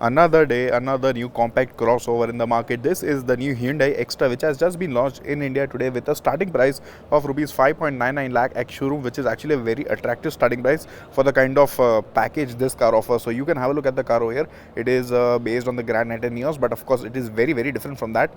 Another day, another new compact crossover in the market. This is the new Hyundai Exter, which has just been launched in India today with a starting price of rupees 5.99 lakh at showroom, which is actually a very attractive starting price for the kind of package this car offers. So you can have a look at the car over here. It is based on the Grand Natur Neos, but of course it is very different from that.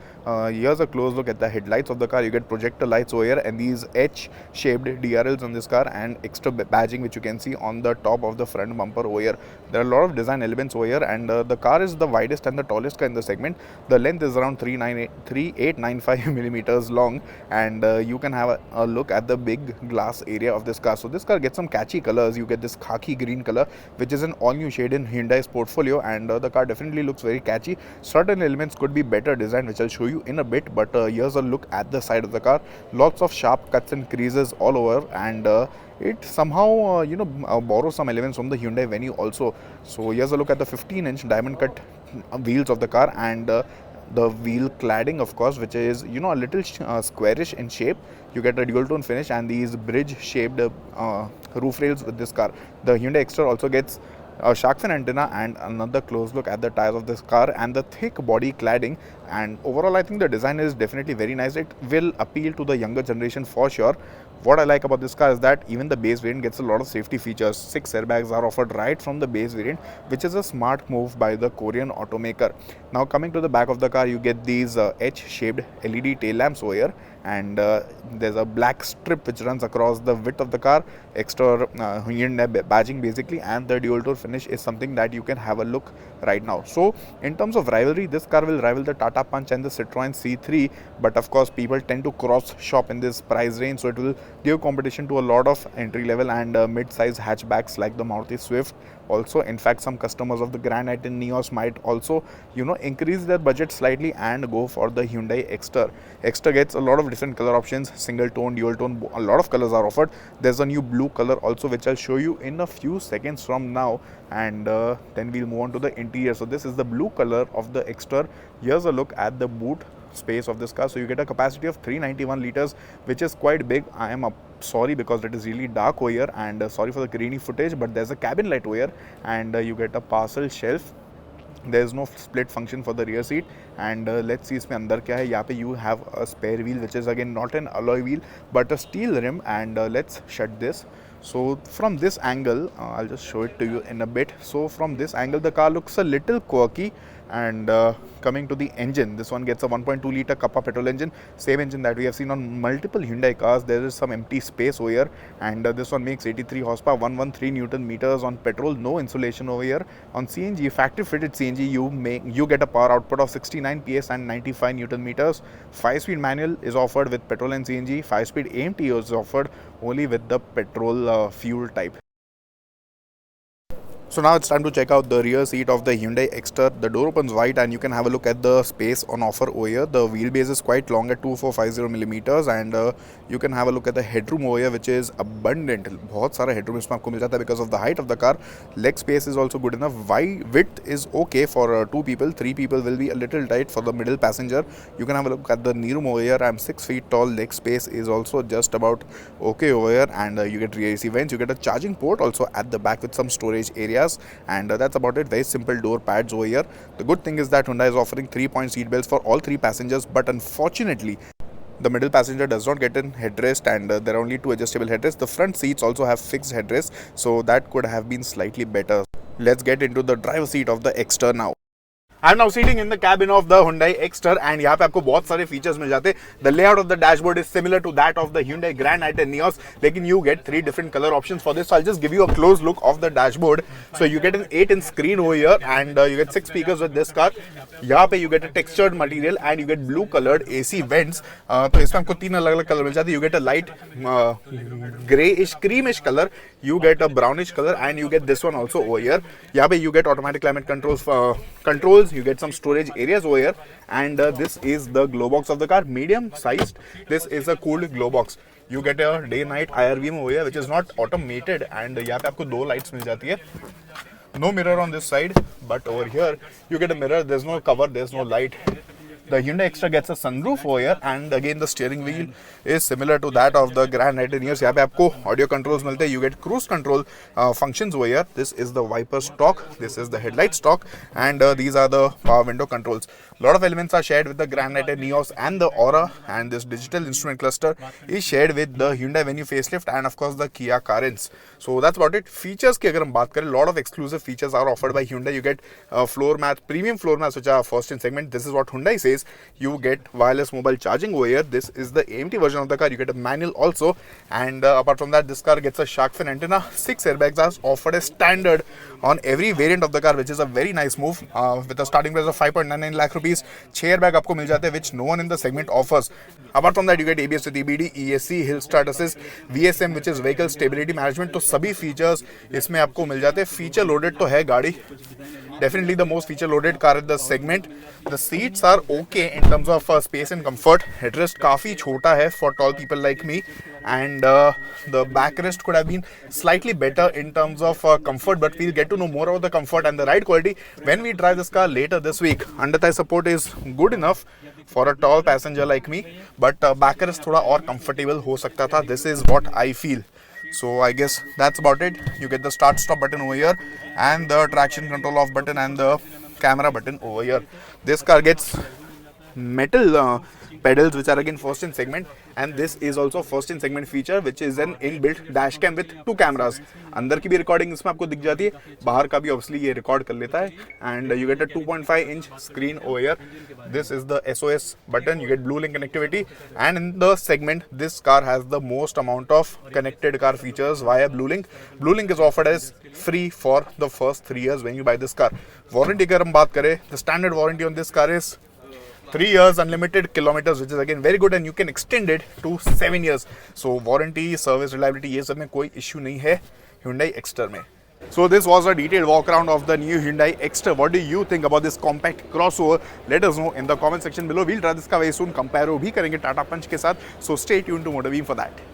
Here's a close look at the headlights of the car. You get projector lights over here and these H-shaped DRLs on this car and extra badging, which you can see on the top of the front bumper over here. There are a lot of design elements over here, and the car is the widest and the tallest car in the segment. The length is around 3895 millimeters long, and you can have a look at the big glass area of this car. So this car gets some catchy colors. You get this khaki green color, which is an all new shade in Hyundai's portfolio, and the car definitely looks very catchy. Certain elements could be better designed, which I'll show you in a bit, but here's a look at the side of the car. Lots of sharp cuts and creases all over, and it somehow borrows some elements from the Hyundai Venue also. So here's a look at the 15-inch diamond cut wheels of the car, and the wheel cladding, of course, which is a little squarish in shape. You get a dual tone finish and these bridge shaped roof rails with this car. The Hyundai Exter also gets a shark fin antenna and another close look at the tires of this car and the thick body cladding. And overall, I think the design is definitely very nice. It will appeal to the younger generation for sure. What I like about this car is that even the base variant gets a lot of safety features. 6 airbags are offered right from the base variant, which is a smart move by the Korean automaker. Now coming to the back of the car, you get these H-shaped LED tail lamps over here, and there's a black strip which runs across the width of the car. Extra Hyundai badging basically, and the dual tone finish is something that you can have a look right now. So in terms of rivalry, this car will rival the Tata Punch and the Citroen C3, but of course people tend to cross shop in this price range, so it will give competition to a lot of entry level and mid-size hatchbacks like the Maruti Swift. Also, in fact, some customers of the Grand Natur Neos might also increase their budget slightly and go for the Hyundai Exter. Exter gets a lot of different color options, single tone, dual tone, a lot of colors are offered. There's a new blue color also, which I'll show you in a few seconds from now, and then we'll move on to the interior. So this is the blue color of the Exter. Here's a look at the boot space of this car. So you get a capacity of 391 liters, which is quite big. I am sorry because it is really dark over here, and sorry for the grainy footage, but there's a cabin light over here, and you get a parcel shelf. There is no split function for the rear seat, and let's see इसमें अंदर क्या है. यहाँ पे you have a spare wheel, which is again not an alloy wheel but a steel rim, and let's shut this. So from this angle, I'll just show it to you in a bit. So from this angle, the car looks a little quirky. And coming to the engine, this one gets a 1.2 liter Kappa petrol engine, same engine that we have seen on multiple Hyundai cars. There is some empty space over here, and this one makes 83 horsepower, 113 Newton meters on petrol. No insulation over here. On CNG, factory fitted CNG, you get a power output of 69 PS and 95 Newton meters. 5-speed manual is offered with petrol and CNG. 5-speed AMT is offered only with the petrol fuel type. So now it's time to check out the rear seat of the Hyundai Exter. The door opens wide and you can have a look at the space on offer over here. The wheelbase is quite long at 2450 millimeters, and you can have a look at the headroom over here, which is abundant. बहुत सारा headroom इसमें आपको मिल जाता है because of the height of the car. Leg space is also good enough. Width is okay for 2 people. 3 people will be a little tight for the middle passenger. You can have a look at the knee room over here. I'm 6 feet tall. Leg space is also just about okay over here, and you get rear AC vents. You get a charging port also at the back with some storage area. And that's about it. Very simple door pads over here. The good thing is that Hyundai is offering 3-point seat belts for all 3 passengers, but unfortunately the middle passenger does not get an headrest, and there are only 2 adjustable headrests. The front seats also have fixed headrests, so that could have been slightly better. Let's get into the driver's seat of the Exter now. I'm now sitting in the cabin of the Hyundai Exter, and यहाँ पे आपको बहुत सारे features मिल जाते हैं. The layout of the dashboard is similar to that of the Hyundai Grand Natur Neos, लेकिन you get 3 different color options for this. So I'll just give you a close look of the dashboard. So you get an 8-inch screen over here, and you get 6 speakers with this car. यहाँ पे you get a textured material and you get blue colored AC vents. तो इसमें आपको 3 अलग-अलग color मिल जाते हैं. You get a light grayish, creamish color. You get a brownish color, and you get this one also over here. यहाँ पे you get automatic climate controls. You get some storage areas over here, and this is the glow box of the car, medium sized. This is a cooled glow box. You get a day night IR beam over here, which is not automated, and यहाँ पे आपको 2 lights मिल जाती है. No mirror on this side, but over here you get a mirror. There's no cover, there's no light. The Hyundai Exter gets a sunroof over here, and again the steering wheel is similar to that of the Grand Navigator. यहाँ पे आपको audio controls मिलते हैं. You get cruise control functions over here. This is the wiper stock, this is the headlight stock, and these are the power window controls. A lot of elements are shared with the Grand Navigator Neos and the Aura, and this digital instrument cluster is shared with the Hyundai Venue facelift and of course the Kia Carens. So that's about it. Features की अगर हम बात करें, lot of exclusive features are offered by Hyundai. You get floor mats, premium floor mats which are first in segment. This is what Hyundai says. You get wireless mobile charging over here. This is the AMT version of the car. You get a manual also, and apart from that, this car gets a shark fin antenna. 6 airbags are offered as standard on every variant of the car, which is a very nice move. With a starting price of 5.99 lakh rupees, 6 airbag आपको मिल जाते हैं, which no one in the segment offers. Apart from that, you get ABS with EBD, ESC, Hill Start Assist, VSM, which is Vehicle Stability Management. तो सभी features इसमें आपको मिल जाते हैं. Feature loaded तो है गाड़ी. Definitely the most feature loaded car in the segment. The seats are okay in terms of space and comfort. Headrest काफ़ी छोटा है for tall people like me, and the backrest could have been slightly better in terms of comfort, but we'll get to know more about the comfort and the ride quality when we drive this car later this week. Under thigh support is good enough for a tall passenger like me, but backrest थोड़ा और comfortable हो सकता था. This is what I feel. So I guess that's about it. You get the start stop button over here, and the traction control off button, and the camera button over here. This car gets metal pedals which are again first in segment, and this is also first in segment feature, which is an inbuilt dash cam with 2 cameras. अंदर की भी recording इसमें आपको दिख जाती है, बाहर का भी ऑब्वियसली ये रिकॉर्ड कर लेता है, and you get a 2.5 inch screen over here. This is the SOS button. You get blue link connectivity, and in the segment this car has the most amount of connected car features via blue link. Blue link is offered as free for the first 3 years when you buy this car. Warranty की अगर हम बात करें, the standard warranty on this car is 3 years, unlimited kilometers, which is again very good, and you can extend it to 7 years. So warranty, service, reliability, ये सब में कोई issue नहीं है Hyundai Exter में. So this was a detailed walk around of the new Hyundai Exter. What do you think about this compact crossover? Let us know in the comment section below. We'll try this car very soon. Compare भी करेंगे Tata Punch के साथ. So stay tuned to MotorBeam for that.